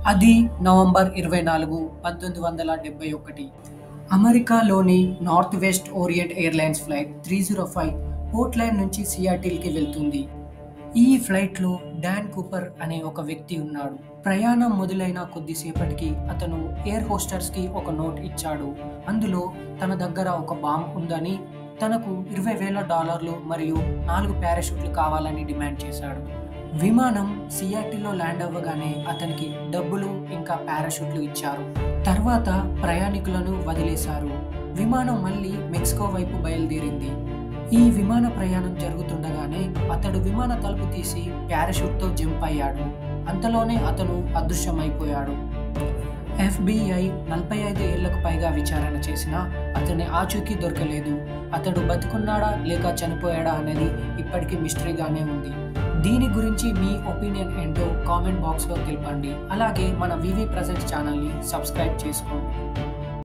అది నవంబర్ 24, 1971. అమెరికాలోని north west orient airlines flight 305 Portland నుంచి సియాటిల్‌కి వెళ్తుంది. ఈ ఫ్లైట్‌లో డాన్ కూపర్ అనే ఒక వ్యక్తి ఉన్నాడు. ప్రయాణం మొదలైన కొద్దిసేపటికి అతను ఎయిర్ హోస్టెస్‌కి ఒక నోట్ ఇచ్చాడు. అందులో తన దగ్గర ఒక బాంబ్ ఉందని, తనకు $20,000 మరియు 4 పారాషూట్లు కావాలని డిమాండ్ చేశాడు. విమానం సియాటిల్‌లో ల్యాండ్ అవ్వగానే అతనికి డబ్బులు ఇంకా పారాషూట్లు ఇచ్చారు. తర్వాత ప్రయాణికులను వదిలేశారు. విమానం మళ్ళీ మెక్సికో వైపు బయలుదేరింది. ఈ విమాన ప్రయాణం జరుగుతుండగానే అతడు విమాన తలుపు తీసి పారాషూట్‌తో జంప్ అయ్యాడు. అంతలోనే అతను అదృశ్యమైపోయాడు. ఎఫ్‌బిఐ 45 ఏళ్లకు పైగా విచారణ చేసినా అతని ఆచూకీ దొరకలేదు. అతడు బతికున్నాడా లేక చనిపోయాడా అనేది ఇప్పటికీ మిస్టరీగానే ఉంది. దీని గురించి మీ ఒపీనియన్ ఏంటో కామెంట్ బాక్స్‌లో తెలపండి. అలాగే మన వివి ప్రెజెంట్స్ ఛానల్‌ని సబ్స్క్రైబ్ చేసుకోండి.